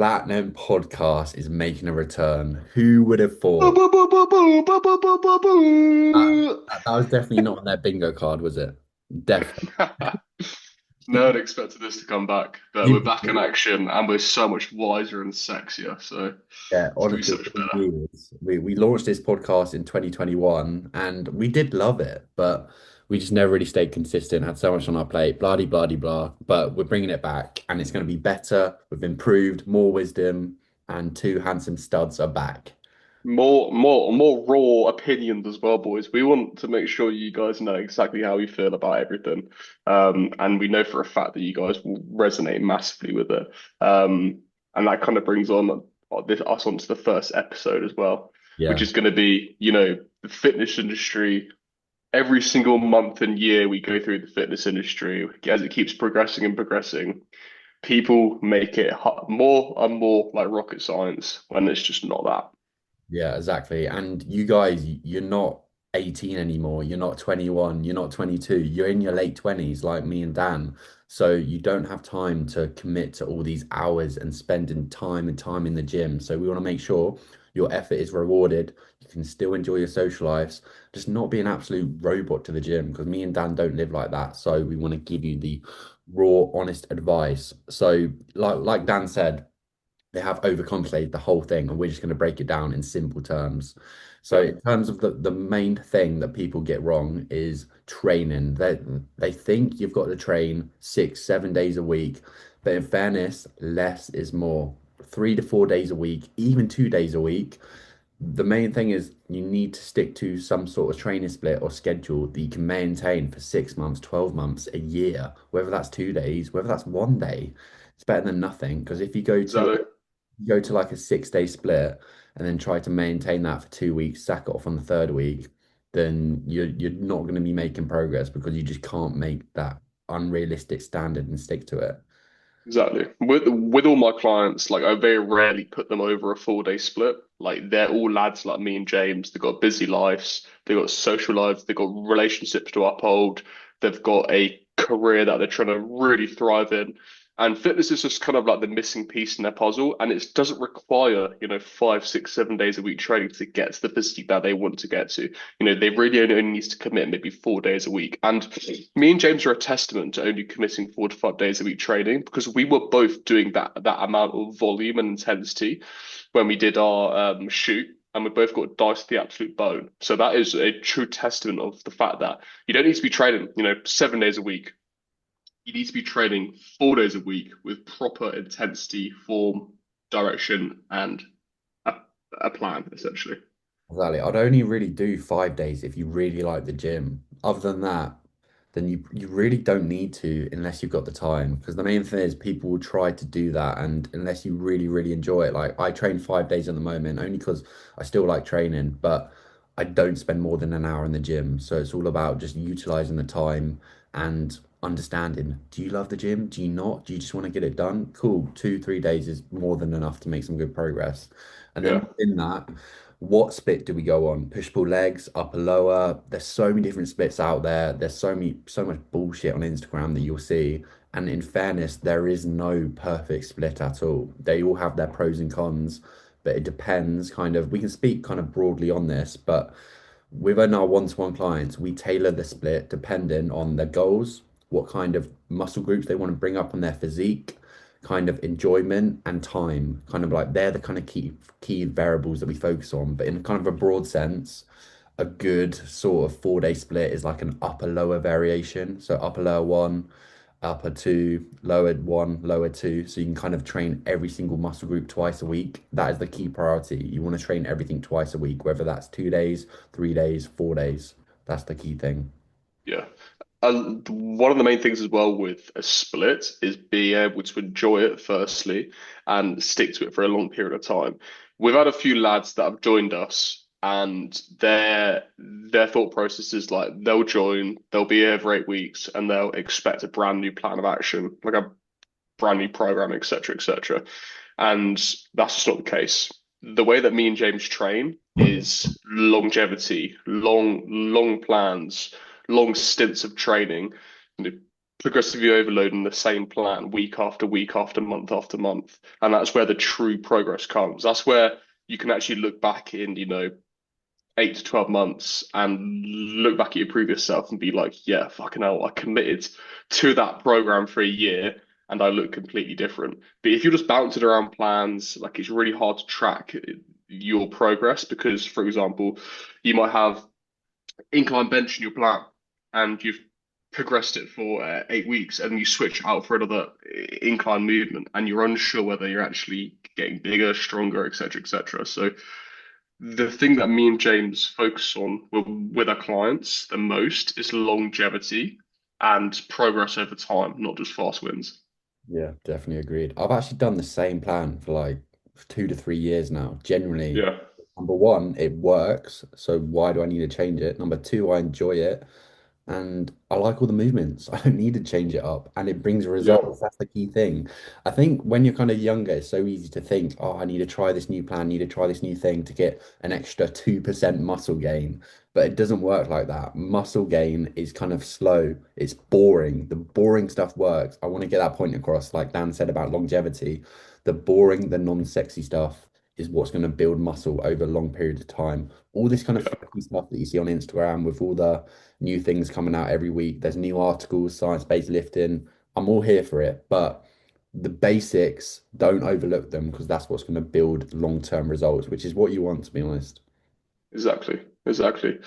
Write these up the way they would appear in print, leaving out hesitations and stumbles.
Platinum podcast is making a return. Who would have Boo, thought? boo, boo, boo, boo, boo, boo, boo, boo, That, boo. that was definitely not on their bingo card, was it? Definitely. No one expected this to come back, but we're back in People, action and we're so much wiser and sexier. So yeah, it's gonna be so honestly, much for better. years. We launched this podcast in 2021 and we did love it, but we just never really stayed consistent, had so much on our plate, blah, de, blah, de, blah. But we're bringing it back and it's going to be better. We've improved, more wisdom, and two handsome studs are back. More raw opinions as well, boys. We want to make sure you guys know exactly how we feel about everything. And we know for a fact that you guys will resonate massively with it. And that kind of brings on us onto the first episode as well, which Yeah. is going to be, the fitness industry. Every single month and year we go through the fitness industry as it keeps progressing and progressing, people make it more and more like rocket science when it's just not that. Yeah, exactly. And you guys, you're not 18 anymore. You're not 21. You're not 22. You're in your late 20s, like me and Dan. So you don't have time to commit to all these hours and spending time and time in the gym. So we want to make sure your effort is rewarded. You can still enjoy your social lives, just not be an absolute robot to the gym because me and Dan don't live like that. So we want to give you the raw, honest advice. So like Dan said, they have overcomplicated the whole thing, and we're just going to break it down in simple terms. So, Yeah, in terms of the main thing that people get wrong is training. They think you've got to train 6, 7 days a week, but in fairness, less is more. 3 to 4 days a week, even 2 days a week. The main thing is you need to stick to some sort of training split or schedule that you can maintain for 6 months, 12 months, a year, whether that's 2 days, whether that's one day. It's better than nothing because if exactly. you go to like a 6 day split and then try to maintain that for 2 weeks, sack it off on the third week, then you're not going to be making progress because you just can't make that unrealistic standard and stick to it. Exactly. With all my clients, like I very rarely put them over a 4 day split. Like they're all lads like me and James. They've got busy lives, they've got social lives, they've got relationships to uphold, they've got a career that they're trying to really thrive in. And fitness is just kind of like the missing piece in their puzzle. And it doesn't require, 5, 6, 7 days a week training to get to the physique that they want to get to. They really only needs to commit maybe 4 days a week. And me and James are a testament to only committing 4 to 5 days a week training because we were both doing that amount of volume and intensity when we did our shoot. And we both got diced to the absolute bone. So that is a true testament of the fact that you don't need to be training, 7 days a week. You need to be training 4 days a week with proper intensity, form, direction, and a, a plan, essentially. Exactly. I'd only really do 5 days if you really like the gym. Other than that, then you really don't need to unless you've got the time. Because the main thing is people will try to do that, and unless you really, really enjoy it. Like I train 5 days at the moment, only because I still like training, but I don't spend more than an hour in the gym. So it's all about just utilizing the time and understanding. Do you love the gym? Do you not? Do you just want to get it done? Cool. 2, 3 days is more than enough to make some good progress. And then Yeah, within that, what split do we go on? Push pull legs, upper lower. There's so many different splits out there. There's so much bullshit on Instagram that you'll see. And in fairness, there is no perfect split at all. They all have their pros and cons, but it depends kind of. We can speak kind of broadly on this, but within our one-to-one clients, we tailor the split depending on their goals, what kind of muscle groups they want to bring up on their physique, kind of enjoyment and time. Kind of like they're the kind of key variables that we focus on. But in kind of a broad sense, a good sort of 4 day split is like an upper lower variation. So upper lower one, upper two, lower one, lower two. So you can kind of train every single muscle group twice a week. That is the key priority. You want to train everything twice a week, whether that's 2 days, 3 days, 4 days. That's the key thing. yeah. One of the main things as well with a split is being able to enjoy it firstly and stick to it for a long period of time. We've had a few lads that have joined us and their thought process is like they'll join, they'll be here for 8 weeks and they'll expect a brand new plan of action, like a brand new program, etc., etc. And that's just not the case. The way that me and James train is longevity, long plans, long stints of training. progressively overloading the same plan week after week after month. And that's where the true progress comes. That's where you can actually look back in, 8 to 12 months and look back at your previous self and be like, yeah, fucking hell, I committed to that program for a year and I look completely different. But if you're just bouncing around plans, like it's really hard to track your progress because, for example, you might have incline bench in your plan and you've progressed it for 8 weeks and you switch out for another incline movement and you're unsure whether you're actually getting bigger, stronger, etc., etc. So the thing that me and James focus on with our clients the most is longevity and progress over time, not just fast wins. Yeah, definitely agreed. I've actually done the same plan for like 2 to 3 years now. Generally, Yeah, number one, it works. So why do I need to change it? Number two, I enjoy it. And I like all the movements. I don't need to change it up. And it brings yeah, results. That's the key thing. I think when you're kind of younger, it's so easy to think, oh, I need to try this new plan, need to try this new thing to get an extra 2% muscle gain. But it doesn't work like that. Muscle gain is kind of slow. It's boring. The boring stuff works. I want to get that point across, like Dan said about longevity. The boring, the non-sexy stuff is what's going to build muscle over long periods of time. All this kind of yeah. fluffy stuff that you see on Instagram with all the new things coming out every week. There's new articles, science-based lifting. I'm all here for it, but the basics, don't overlook them because that's what's going to build long-term results, which is what you want, to be honest. Exactly, exactly.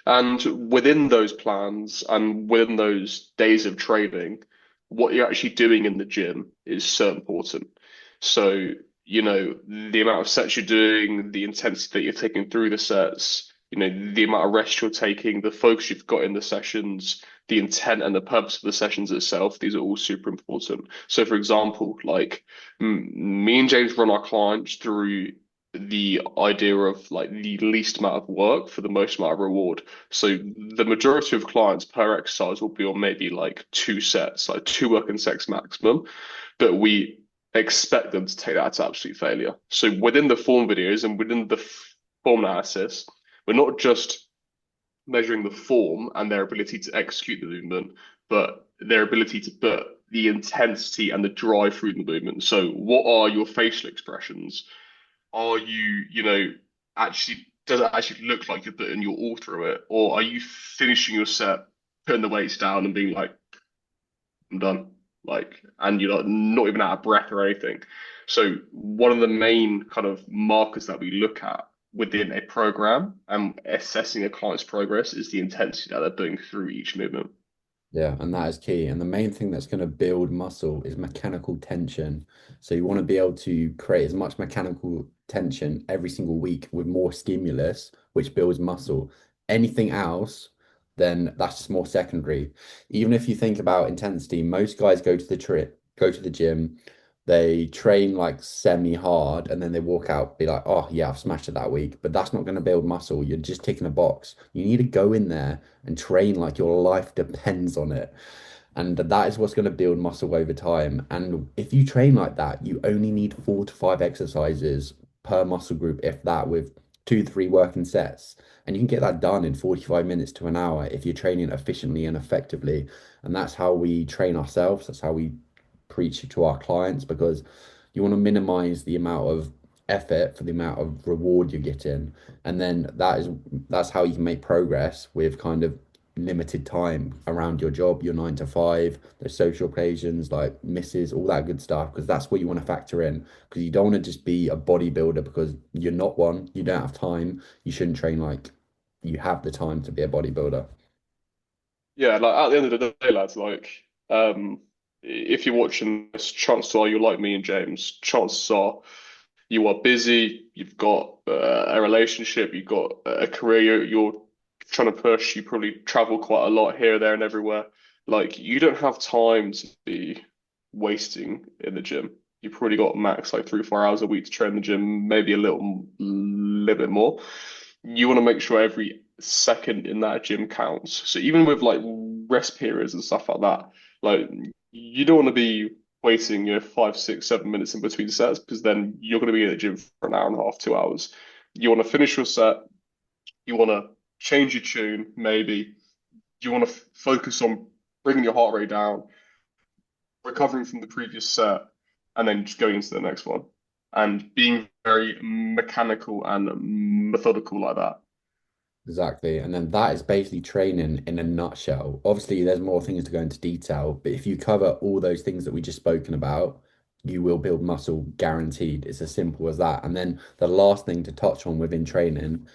And within those plans and within those days of training, what you're actually doing in the gym is so important. So, the amount of sets you're doing, the intensity that you're taking through the sets, the amount of rest you're taking, the focus you've got in the sessions, the intent and the purpose of the sessions itself, these are all super important. So, for example, like me and James run our clients through the idea of like the least amount of work for the most amount of reward. So the majority of clients per exercise will be on maybe like 2 sets, like two working sets maximum, but we expect them to take that to absolute failure. So within the form videos and within the form analysis, we're not just measuring the form and their ability to execute the movement, but their ability to put the intensity and the drive through the movement. So what are your facial expressions? Are you, actually, does it actually look like you're putting your all through it? Or are you finishing your set, putting the weights down and being like, I'm done? Like, and you're not even out of breath or anything. So one of the main kind of markers that we look at within a program and assessing a client's progress is the intensity that they're putting through each movement. Yeah, and that is key. And the main thing that's going to build muscle is mechanical tension. So you want to be able to create as much mechanical tension every single week with more stimulus, which builds muscle. Anything else, then that's just more secondary. Even if you think about intensity, most guys go to the gym, they train like semi-hard, and then they walk out, be like, oh yeah, I've smashed it that week. But that's not going to build muscle. You're just ticking a box. You need to go in there and train like your life depends on it. And that is what's going to build muscle over time. And if you train like that, you only need 4 to 5 exercises per muscle group, if that, with 2, 3 working sets. And you can get that done in 45 minutes to an hour if you're training efficiently and effectively. And that's how we train ourselves. That's how we preach it to our clients because you want to minimize the amount of effort for the amount of reward you're getting. And then that's how you can make progress with kind of limited time around your job, your 9 to 5, the social occasions like misses, all that good stuff, because that's what you want to factor in. Because you don't want to just be a bodybuilder because you're not one, you don't have time. You shouldn't train like you have the time to be a bodybuilder. Yeah, like at the end of the day, lads, like if you're watching this, chances are you're like me and James. Chances are you are busy, you've got a relationship, you've got a career you're trying to push, you probably travel quite a lot here, there, and everywhere. Like, you don't have time to be wasting in the gym. You've probably got max like 3 or 4 hours a week to train in the gym, maybe a little bit more. You want to make sure every second in that gym counts. So even with like rest periods and stuff like that, like you don't want to be waiting, 5, 6, 7 minutes in between sets because then you're going to be in the gym for an hour and a half, 2 hours. You want to finish your set. You want to change your tune, maybe. You want to focus on bringing your heart rate down. recovering from the previous set, and then just going into the next one, and being very mechanical and methodical like that. Exactly. And then that is basically training in a nutshell. Obviously, there's more things to go into detail, but if you cover all those things that we just spoken about, you will build muscle guaranteed. It's as simple as that. And then the last thing to touch on within training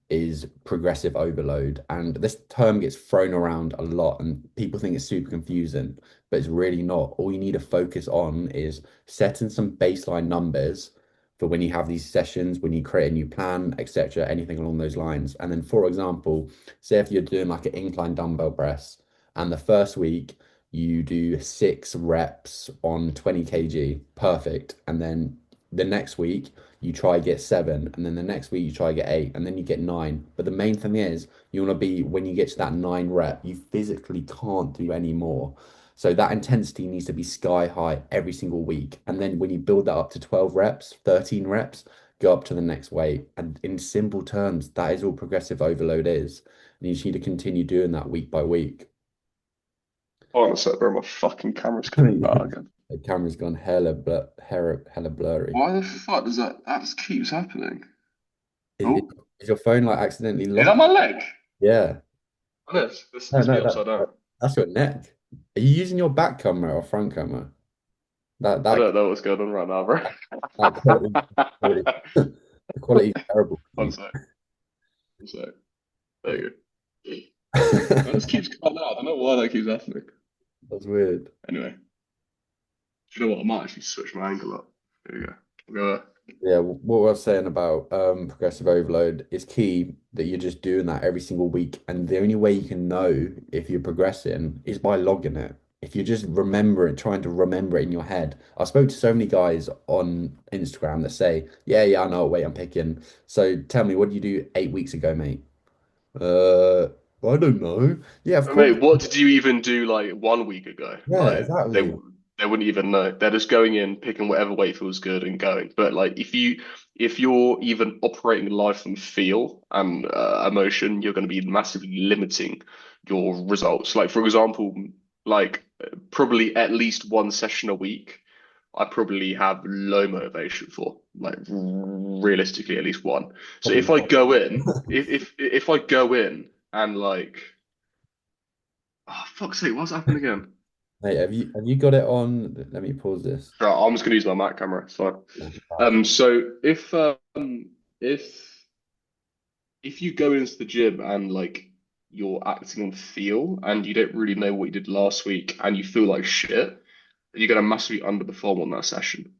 is progressive overload. And this term gets thrown around a lot, and people think it's super confusing, but it's really not. All you need to focus on is setting some baseline numbers for when you have these sessions, when you create a new plan, etc., anything along those lines. And then, for example, say if you're doing like an incline dumbbell press, and the first week you do 6 reps on 20 kg, perfect. And then the next week you try get 7, and then the next week you try get 8, and then you get 9. But the main thing is you want to be when you get to that 9 rep, you physically can't do any more. So that intensity needs to be sky high every single week. And then when you build that up to 12 reps, 13 reps, go up to the next weight. And in simple terms, that is all progressive overload is. And you just need to continue doing that week by week. Hold on a sec, bro. My fucking camera's cutting out again. The camera's gone hella blurry. Why the fuck does that? That just keeps happening. Is, is Oh, is your phone like accidentally is that locked? my leg? Yeah. Oh, this No, is me no, upside down. that's your neck. Are you using your back camera or front camera? That I that don't know what's going on right now, bro. that quality, the quality is terrible for One you. sec, one sec. There Yeah. you go. That just keeps cutting out. I don't know why that keeps happening. That's weird. Anyway, do you know what? I might actually switch my angle up. There you go. I'll go there. Yeah, what I was saying about progressive overload is key that you're just doing that every single week. And the only way you can know if you're progressing is by logging it. If you just remember it, trying to remember it in your head. I spoke to so many guys on Instagram that say, yeah, yeah, I know what weight I'm picking. So tell me, what did you do 8 weeks ago, mate? Uh, I don't know. Yeah, of course. Mate, what did you even do like 1 week ago? Yeah, Like exactly. they wouldn't even know. They're just going in, picking whatever weight feels good and going. But like if you're even operating life from feel and emotion, you're going to be massively limiting your results. Like for example, like probably at least one session a week, I probably have low motivation for. Like realistically, at least one. So Probably if I not. go in, if I go in and like oh, fuck's sake, what's happened again? Mate, have you got it on? Let me pause this. Right, I'm just gonna use my Mac camera. It's fine. Right. So if if you go into the gym and like you're acting on feel and you don't really know what you did last week and you feel like shit, you're gonna massively underperform on that session.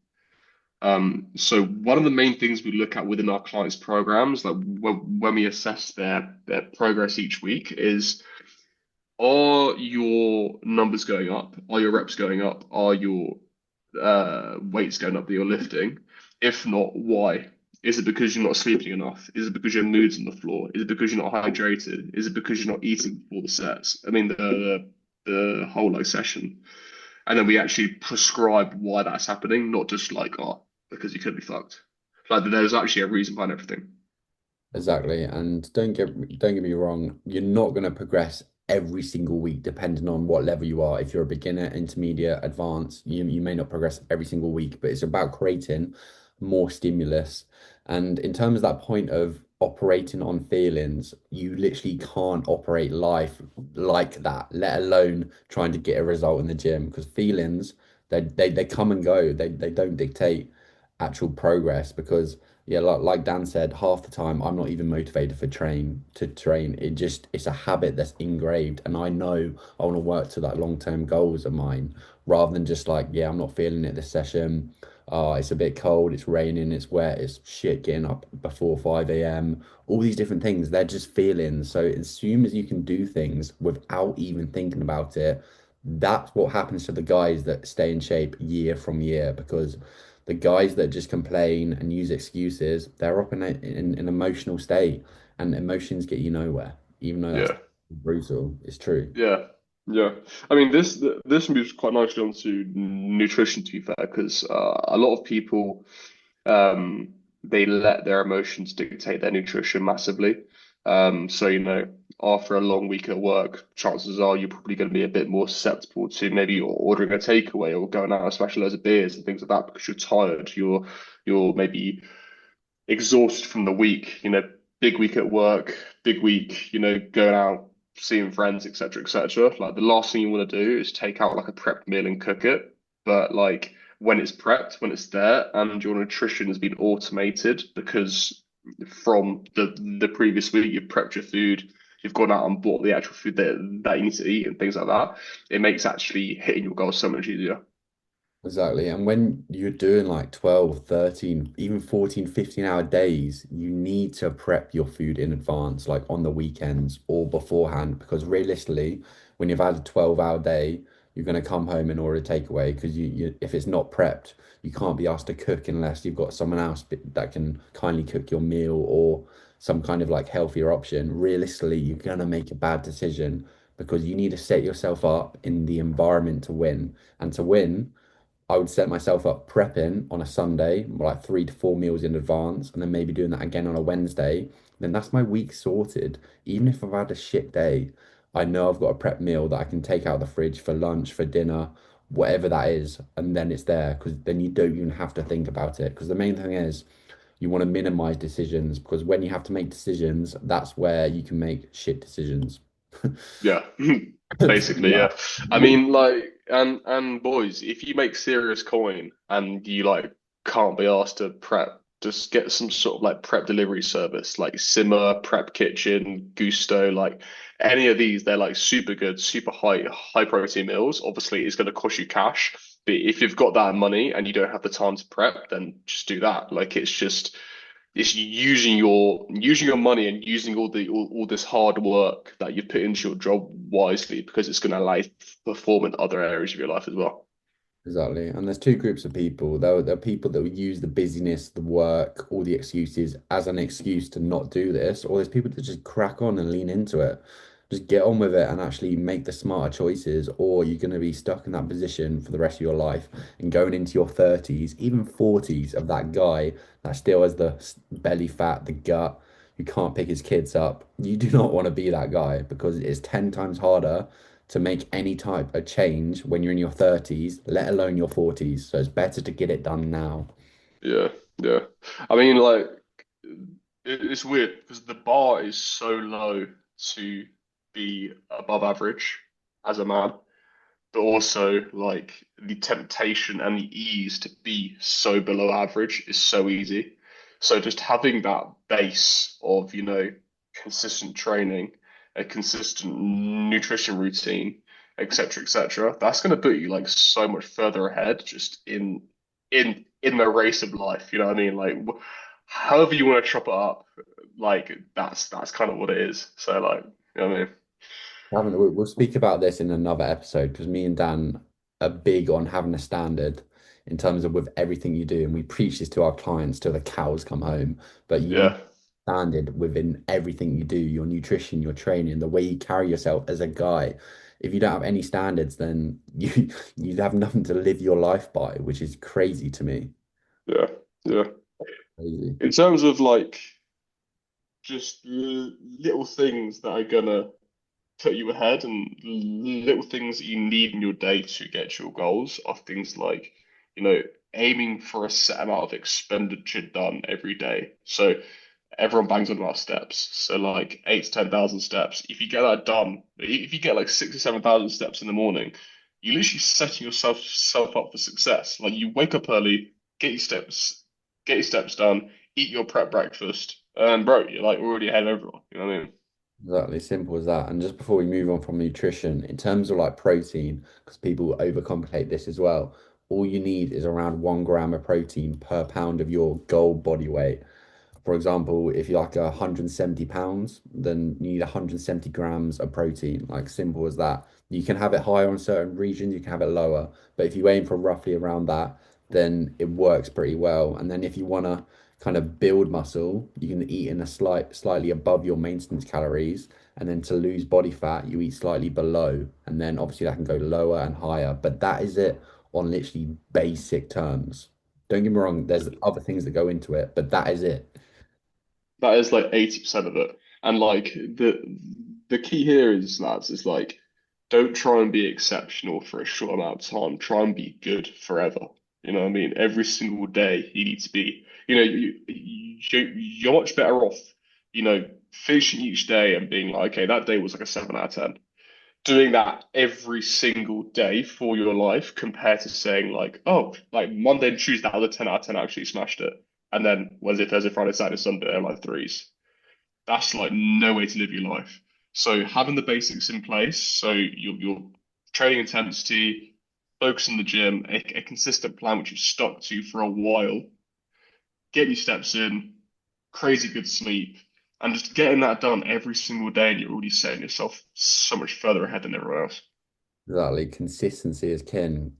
So one of the main things we look at within our clients' programs, like when we assess their progress each week, is are your numbers going up? Are your reps going up? Are your weights going up that you're lifting? If not, why? Is it because you're not sleeping enough? Is it because your mood's on the floor? Is it because you're not hydrated? Is it because you're not eating before the sets? I mean, the whole like session, and then we actually prescribe why that's happening, not just like oh because you could be fucked. Like there's actually a reason behind everything. Exactly. And don't get me wrong, you're not going to progress every single week depending on what level you are. If you're a beginner, intermediate, advanced, you may not progress every single week, but it's about creating more stimulus. And in terms of that point of operating on feelings, you literally can't operate life like that, let alone trying to get a result in the gym because feelings they come and go. They don't dictate actual progress because yeah, like Dan said, half the time I'm not even motivated for train. It's a habit that's engraved, and I know I want to work to that long-term goals of mine, rather than just like, yeah, I'm not feeling it this session. It's a bit cold, it's raining, it's wet, it's shit getting up before 5 a.m. All these different things, they're just feelings. So as soon as you can do things without even thinking about it, that's what happens to the guys that stay in shape year from year because the guys that just complain and use excuses, they're up in an emotional state, and emotions get you nowhere, even though that's Yeah. brutal. It's true. Yeah, yeah. I mean, this moves quite nicely onto nutrition, to be fair, because a lot of people they let their emotions dictate their nutrition massively. So, after a long week at work, chances are you're probably going to be a bit more susceptible to maybe ordering a takeaway or going out and smashing loads of beers and things like that because you're tired. You're maybe exhausted from the week, big week at work, big week, going out, seeing friends, etc., etc. Like the last thing you want to do is take out like a prepped meal and cook it. But like when it's prepped, when it's there, and your nutrition has been automated because from the previous week you've prepped your food, you've gone out and bought the actual food that you need to eat and things like that. It makes actually hitting your goals so much easier. Exactly. And when you're doing like 12, 13, even 14, 15-hour days, you need to prep your food in advance, like on the weekends or beforehand, because realistically, when you've had a 12-hour day, you're going to come home and order a takeaway because if it's not prepped, you can't be asked to cook unless you've got someone else that can kindly cook your meal or some kind of like healthier option. Realistically, you're going to make a bad decision because you need to set yourself up in the environment to win. And to win, I would set myself up prepping on a Sunday, like 3 to 4 meals in advance, and then maybe doing that again on a Wednesday. Then that's my week sorted. Even if I've had a shit day, I know I've got a prep meal that I can take out of the fridge for lunch, for dinner, whatever that is, and then it's there because then you don't even have to think about it. Because the main thing is you want to minimize decisions because when you have to make decisions, that's where you can make shit decisions. Yeah, basically, yeah. I mean, like, and boys, if you make serious coin and you like can't be asked to prep, just get some sort of like prep delivery service, like Simmer, Prep Kitchen, Gusto, like any of these. They're like super good, super high protein meals. Obviously, it's going to cost you cash, but if you've got that money and you don't have the time to prep, then just do that. Like, it's using your money and using all this hard work that you've put into your job wisely because it's going to allow you to perform in other areas of your life as well. Exactly. And there's two groups of people. There are people that will use the busyness, the work, all the excuses as an excuse to not do this, or there's people that just crack on and lean into it. Just get on with it and actually make the smarter choices, or you're going to be stuck in that position for the rest of your life and going into your 30s, even 40s of that guy that still has the belly fat, the gut, who can't pick his kids up. You do not want to be that guy because it's 10 times harder to make any type of change when you're in your 30s, let alone your 40s. So it's better to get it done now. Yeah, yeah. I mean, like, it's weird because the bar is so low to be above average as a man, but also like the temptation and the ease to be so below average is so easy. So just having that base of, consistent training, a consistent nutrition routine, etc., that's going to put you like so much further ahead just in the race of life, you know what I mean? Like however you want to chop it up, like that's kind of what it is. So like, you know what I mean? We'll speak about this in another episode because me and Dan are big on having a standard in terms of with everything you do. And we preach this to our clients till the cows come home. But you need Yeah. standard within everything you do, your nutrition, your training, the way you carry yourself as a guy. If you don't have any standards, then you have nothing to live your life by, which is crazy to me. Yeah. Yeah. Crazy. In terms of like just little things that are gonna put you ahead and little things that you need in your day to get to your goals are things like, you know, aiming for a set amount of expenditure done every day. So everyone bangs on about steps. So like 8 to 10,000 steps. If you get that done, if you get like 6 or 7,000 steps in the morning, you're literally setting yourself up for success. Like you wake up early, get your steps done, eat your prep breakfast, and bro, you're like already ahead of everyone. You know what I mean? Exactly, simple as that. And just before we move on from nutrition, in terms of like protein, because people overcomplicate this as well, all you need is around 1 gram of protein per pound of your goal body weight. For example, if you're like 170 pounds, then you need 170 grams of protein, like simple as that. You can have it higher on certain regions, you can have it lower, but if you aim for roughly around that, then it works pretty well. And then if you want to kind of build muscle, you can eat in a slightly above your maintenance calories. And then to lose body fat, you eat slightly below. And then obviously that can go lower and higher. But that is it on literally basic terms. Don't get me wrong, there's other things that go into it, but that is it. That is like 80% of it. And like the key here is, lads, is like don't try and be exceptional for a short amount of time. Try and be good forever. You know what I mean? Every single day you need to be, you're much better off, finishing each day and being like, okay, that day was like a 7 out of 10. Doing that every single day for your life compared to saying like, oh, like Monday and Tuesday out of the 10 out of 10 I actually smashed it. And then Wednesday, Thursday, Friday, Saturday, Sunday, I'm like threes. That's like no way to live your life. So having the basics in place, so your training intensity, focus on the gym, a consistent plan which you've stuck to for a while, getting your steps in, crazy good sleep, and just getting that done every single day, and you're already setting yourself so much further ahead than everyone else. Exactly. Consistency is king.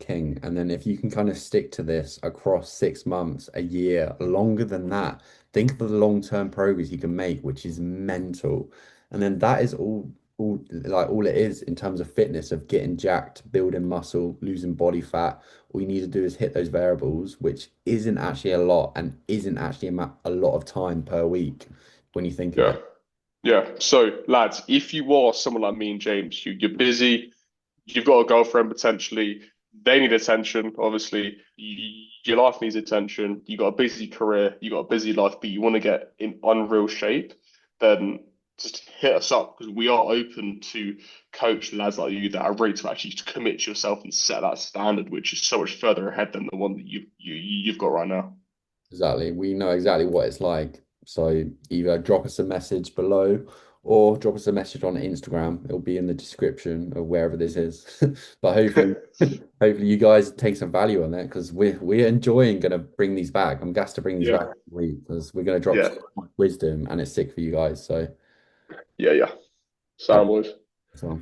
And then if you can kind of stick to this across 6 months, a year, longer than that, think of the long-term progress you can make, which is mental. And then that is all it is in terms of fitness, of getting jacked, building muscle, losing body fat. All you need to do is hit those variables, which isn't actually a lot and isn't actually a lot of time per week when you think of Yeah. it. Yeah. So, lads, if you are someone like me and James, you're busy, you've got a girlfriend potentially, they need attention, obviously, your life needs attention, you got a busy career, you got a busy life, but you want to get in unreal shape, then just hit us up because we are open to coach lads like you that are ready to actually commit to yourself and set that standard, which is so much further ahead than the one that you've got right now. Exactly. We know exactly what it's like. So either drop us a message below or drop us a message on Instagram. It'll be in the description of wherever this is. But hopefully you guys take some value on that because we're enjoying gonna bring these back. I'm gassed to bring these back Yeah. every week because we're gonna drop Yeah. so much wisdom and it's sick for you guys. So Yeah. Yeah. have Sound boys. so.